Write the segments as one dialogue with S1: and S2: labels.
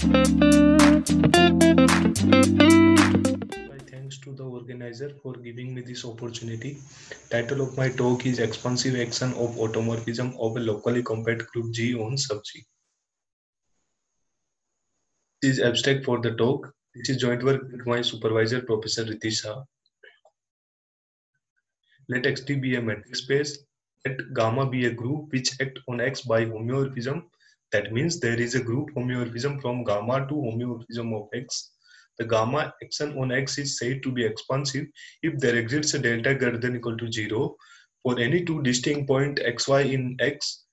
S1: My thanks to the organizer for giving me this opportunity. Title of my talk is Expansive Action of Automorphism of a Locally Compact Group G on Sub G. This is abstract for the talk. This is joint work with my supervisor, Professor Ritish Shah. Let Xt be a metric space. Let gamma be a group which act on X by homeomorphism. That means there is a group homeomorphism from gamma to homeomorphism of X. The gamma action on X is said to be expansive if there exists a delta greater than equal to 0 for any two distinct point xy in X.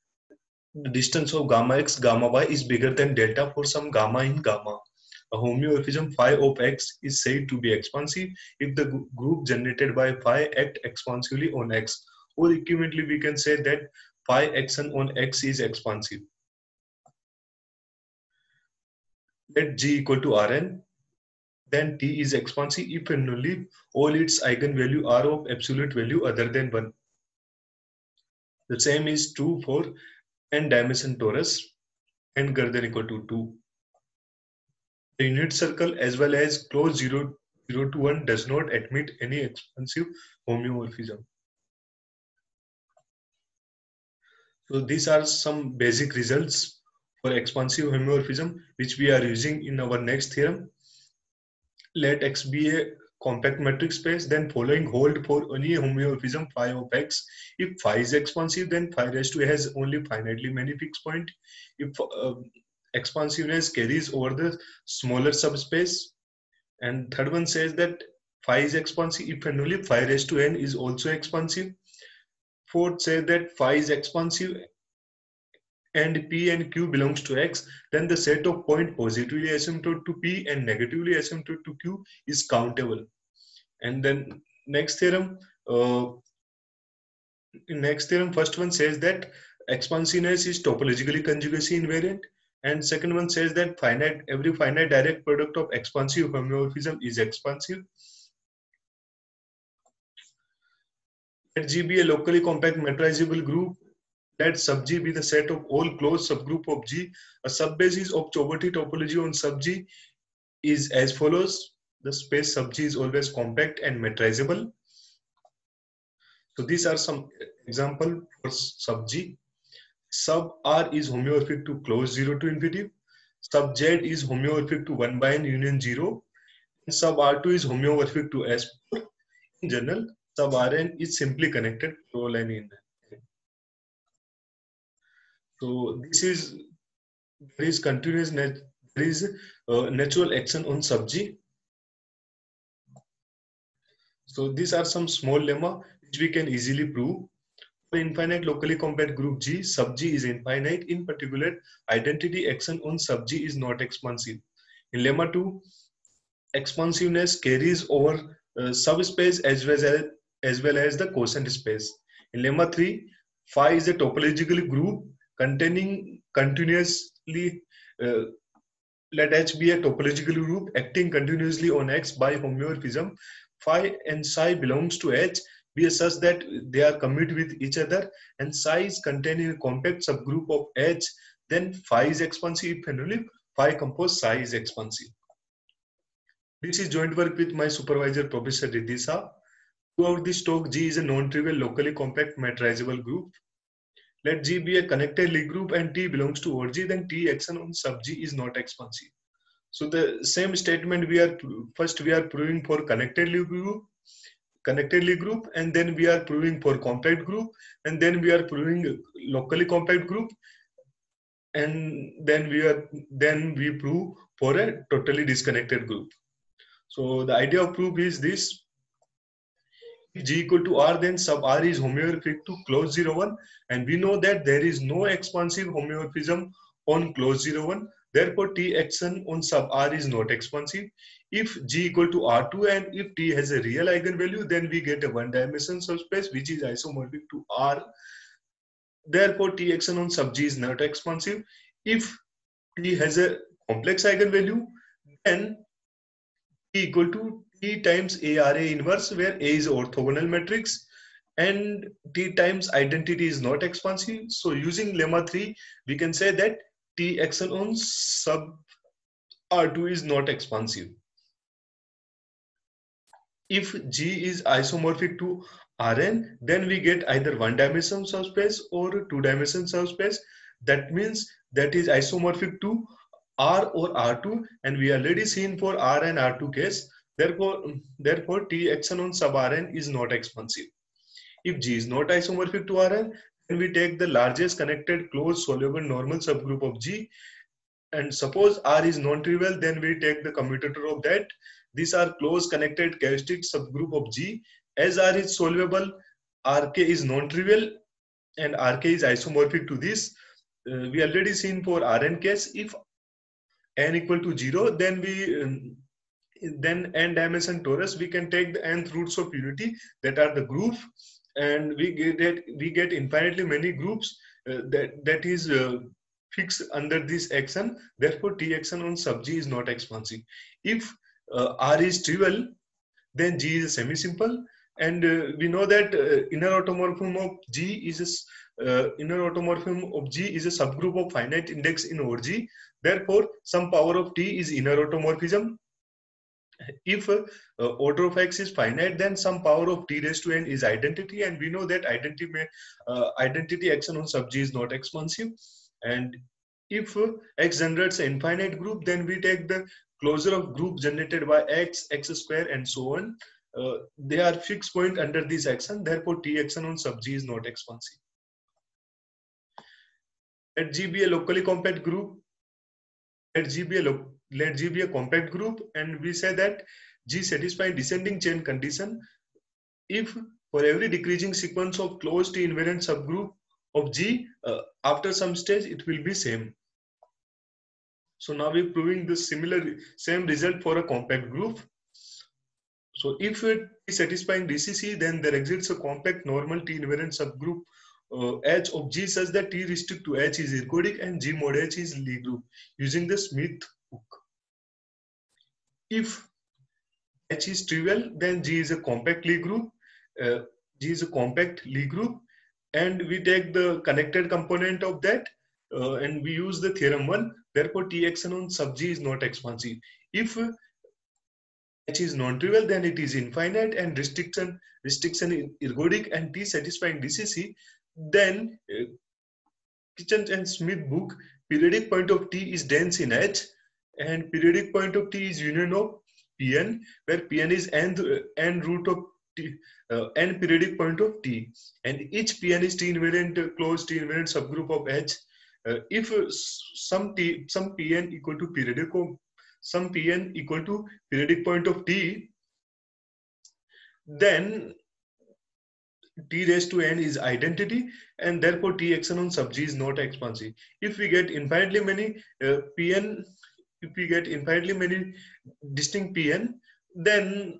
S1: The distance of gamma x, gamma y is bigger than delta for some gamma in gamma. A homeomorphism phi of x is said to be expansive if the group generated by phi act expansively on x, or equivalently we can say that phi action on x is expansive. Let G equal to Rn, then T is expansive if and only all its eigenvalue are of absolute value other than 1. The same is true for n dimension torus n greater than equal to 2. The unit circle as well as closed 0 to 1 does not admit any expansive homeomorphism. So these are some basic results for expansive homeomorphism which we are using in our next theorem. Let X be a compact metric space, then following hold for any homeomorphism phi of X. If phi is expansive, then phi raised to A has only finitely many fixed points. If expansiveness carries over the smaller subspace. And third one says that phi is expansive if and only phi raised to n is also expansive. Fourth says that phi is expansive and P and Q belongs to X, then the set of points positively asymptote to P and negatively asymptote to Q is countable. And then next theorem, first one says that expansiveness is topologically conjugacy invariant, and second one says that every finite direct product of expansive homeomorphism is expansive. Let G be a locally compact metrizable group. Let sub G be the set of all closed subgroup of G. A subbasis of Choboty topology on sub G is as follows. The space sub G is always compact and metrizable. So these are some example for sub G. Sub R is homeomorphic to closed 0 to infinity. Sub Z is homeomorphic to 1 by n union 0. And sub R2 is homeomorphic to S4. In general, sub Rn is simply connected to all n in. So there is continuous natural action on sub G. So these are some small lemma which we can easily prove. For infinite locally compact group G, sub G is infinite. In particular, identity action on sub G is not expansive. In lemma 2, expansiveness carries over subspace as well as the quotient space. In lemma 3, phi is a topological group containing continuously let H be a topological group acting continuously on X by homeomorphism. Phi and psi belongs to H be such that they are commute with each other, and psi is contained in a compact subgroup of H. Then phi is expansive if and only phi compose psi is expansive. This is joint work with my supervisor, Professor Ritish Shah. Throughout this talk, G is a non-trivial locally compact metrizable group. Let G be a connected Lie group and T belongs to OG, then T action on sub G is not expansive. So the same statement we are proving for connected Lie group, and then we are proving for compact group, and then we are proving locally compact group, and then we prove for a totally disconnected group. So the idea of proof is this. If G equal to R, then sub R is homeomorphic to closed 0, 1, and we know that there is no expansive homeomorphism on closed 0, 1. Therefore, T action on sub R is not expansive. If G equal to R2 and if T has a real eigenvalue, then we get a one-dimensional subspace which is isomorphic to R. Therefore, T action on sub G is not expansive. If T has a complex eigenvalue, then T equal to T times ARA inverse, where A is orthogonal matrix and T times identity is not expansive. So using lemma 3, we can say that T action on sub R2 is not expansive. If G is isomorphic to Rn, then we get either one-dimensional subspace or two-dimensional subspace. That means that is isomorphic to R or R2, and we already seen for R and R2 case. Therefore, T action on sub Rn is not expansive. If G is not isomorphic to Rn, then we take the largest connected closed soluble normal subgroup of G, and suppose R is non-trivial, then we take the commutator of that. These are close connected characteristic subgroup of G. As R is solvable, Rk is non-trivial and Rk is isomorphic to this. We already seen for Rn case, if n equal to 0, then then n dimension torus, we can take the nth roots of unity, that are the group, and we get infinitely many groups that is fixed under this action. Therefore, T action on sub G is not expansive. If R is trivial, then G is a semi-simple, and we know that inner automorphism of G is inner automorphism of G is a subgroup of finite index in OG. Therefore, some power of T is inner automorphism. If order of X is finite, then some power of T raised to n is identity, and we know that identity action on sub G is not expansive. And if X generates an infinite group, then we take the closure of group generated by X, X square, and so on. They are fixed point under this action. Therefore, T action on sub G is not expansive. Let G be a locally compact group. Let G be a compact group, and we say that G satisfies descending chain condition if for every decreasing sequence of closed T invariant subgroup of G, after some stage it will be same. So now we're proving the same result for a compact group. So if it is satisfying DCC, then there exists a compact normal T invariant subgroup H of G such that T restrict to H is ergodic and G mod H is Lie group using the Smith hook. If H is trivial, then G is a compact Lie group. G is a compact Lie group, and we take the connected component of that, and we use the theorem 1. Therefore, T action on sub G is not expansive. If H is non-trivial, then it is infinite and restriction ergodic and T satisfying DCC. Then Kitchen and Smith book, periodic point of T is dense in H, and periodic point of T is union of Pn, where Pn is n root of T, n periodic point of T, and each Pn is T invariant closed T invariant subgroup of H. If some Pn equal to periodic point of T, then T raised to n is identity, and therefore T action on sub G is not expansive. If we get infinitely many distinct Pn, then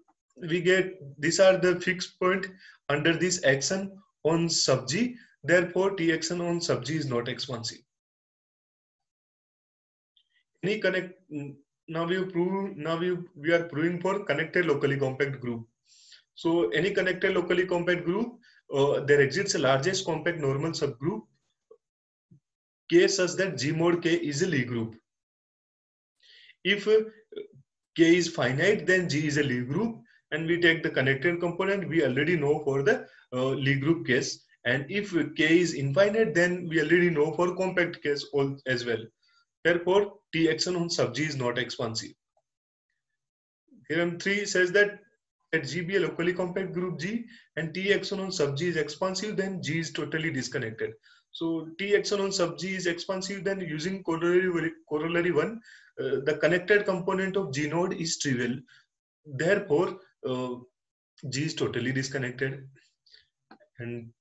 S1: we get these are the fixed point under this action on sub G. Therefore, T action on sub G is not expansive. Now we are proving for connected locally compact group. So any connected locally compact group, there exists a largest compact normal subgroup K such that G mod K is a Lie group. If K is finite, then G is a Lie group, and we take the connected component we already know for the Lie group case. And if K is infinite, then we already know for compact case as well. Therefore, T action on sub G is not expansive. Theorem 3 says that let G be a locally compact group G and T action on sub G is expansive, then G is totally disconnected. So T action on sub G is expansive, then using corollary 1, the connected component of G node is trivial. Therefore, G is totally disconnected. And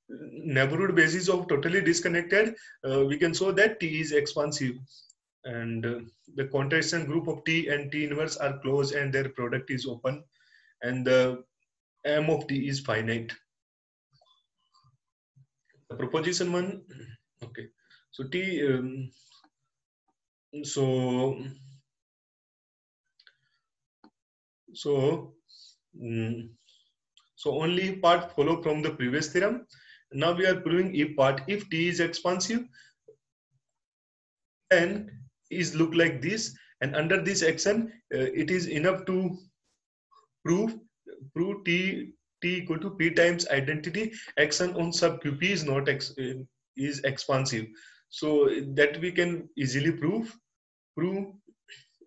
S1: neighborhood basis of totally disconnected, we can show that T is expansive, and the contraction group of T and T inverse are closed and their product is open, and the M of T is finite. The proposition 1, okay. So T, so only part follow from the previous theorem. Now we are proving if part. If T is expansive, then is look like this, and under this action it is enough to prove t equal to p times identity action on sub qp is not is expansive. So that we can easily prove.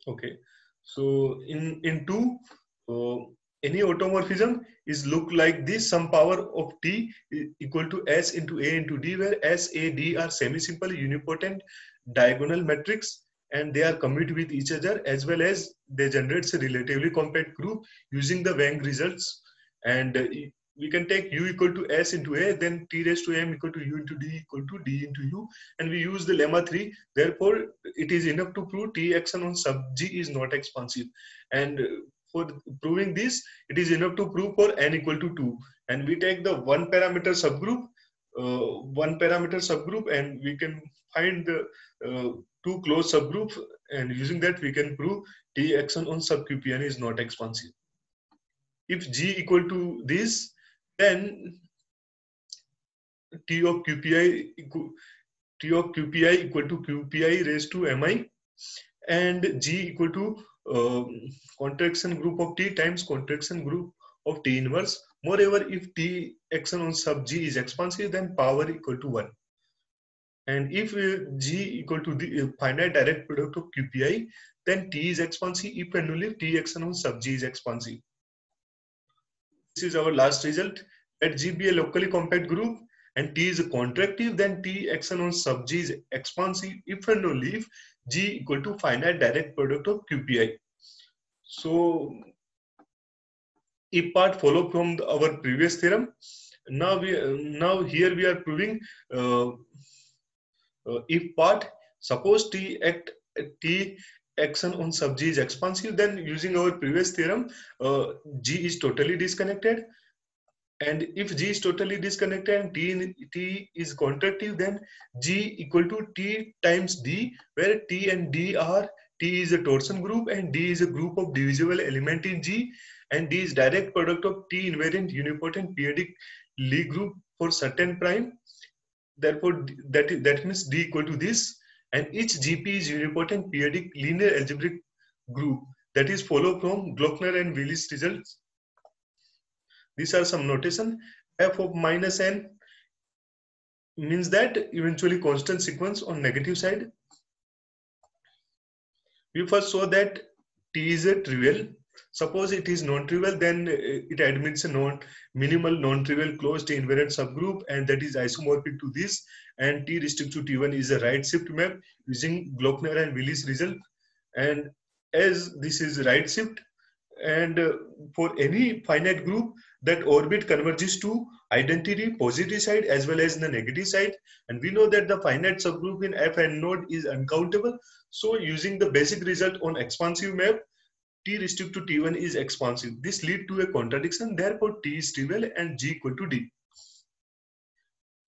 S1: Okay, so in two, uh, any automorphism is look like this: some power of t equal to s into a into d, where s, a, d are semi-simple unipotent diagonal matrix, and they are commute with each other, as well as they generate a relatively compact group using the Wang results. And we can take u equal to s into a, then t raised to m equal to u into d equal to d into u, and we use the lemma 3. Therefore it is enough to prove t action on sub g is not expansive. And for proving this, it is enough to prove for n equal to 2, and we take the one parameter subgroup, and we can find the two closed subgroups, and using that we can prove t action on sub qpn is not expansive. If g equal to this, then t of qpi equal to qpi raised to mi, and g equal to contraction group of t times contraction group of t inverse. Moreover, if t action on sub g is expansive, then power equal to 1. And if g equal to the finite direct product of qpi, then t is expansive if and only if t action on sub g is expansive. This is our last result. Let G be a locally compact group and T is contractive, then T action on sub G is expansive if and only if G equal to finite direct product of QPI. So if part follow from our previous theorem, now here we are proving if part. Suppose T action on sub G is expansive, then using our previous theorem, G is totally disconnected. And if G is totally disconnected and T is contractive, then G equal to T times D, where T and D are, T is a torsion group and D is a group of divisible element in G, and D is direct product of T invariant unipotent periodic Lie group for certain prime. Therefore, that means D equal to this, and each GP is unipotent periodic linear algebraic group that is follow from Glockner and Willis results. These are some notation. F of minus n means that eventually constant sequence on negative side. We first saw that T is a trivial. Suppose it is non-trivial, then it admits a minimal non-trivial closed invariant subgroup, and that is isomorphic to this. And T restricted to T1 is a right shift map using Glockner and Willis result. And as this is right shift, and for any finite group, that orbit converges to identity positive side as well as the negative side, and we know that the finite subgroup in F and node is uncountable. So using the basic result on expansive map, T restricted to T1 is expansive. This lead to a contradiction. Therefore T is trivial and G equal to D.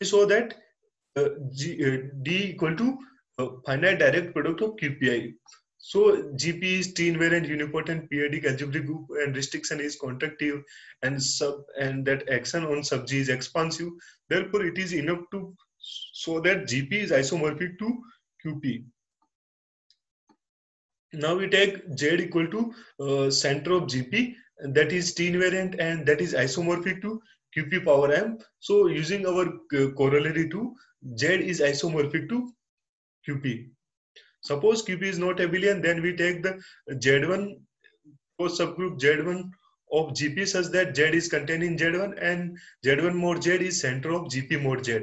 S1: So that D equal to finite direct product of QPI. So GP is T invariant unipotent periodic algebraic group, and restriction is contractive, and that action on sub G is expansive. Therefore, it is enough to show that GP is isomorphic to QP. Now we take Z equal to center of GP, and that is T invariant and that is isomorphic to QP power m. So using our corollary to Z is isomorphic to QP. Suppose QP is not abelian, then we take the Z1 for subgroup Z1 of GP such that Z is contained in Z1 and Z1 mod Z is center of GP mod Z.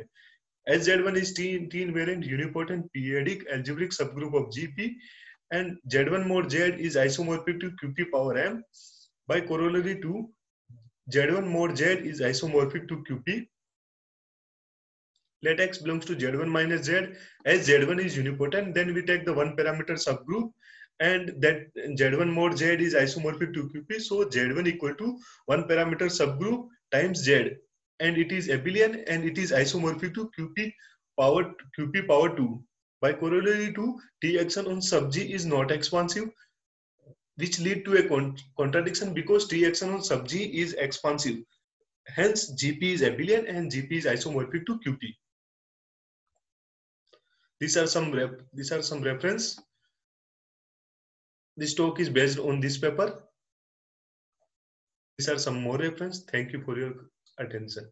S1: As Z1 is T invariant unipotent periodic algebraic subgroup of GP, and Z1 mod Z is isomorphic to QP power m. By corollary to Z1 mod Z is isomorphic to QP. Let X belongs to Z1 minus Z. As Z1 is unipotent, then we take the one parameter subgroup, and that Z1 mod Z is isomorphic to QP. So Z1 equal to one parameter subgroup times Z, and it is abelian and it is isomorphic to QP power 2. By corollary to T action on sub G is not expansive, which lead to a contradiction because T action on sub G is expansive. Hence GP is abelian and GP is isomorphic to QP. These are some reference. This talk is based on this paper. These are some more reference. Thank you for your attention.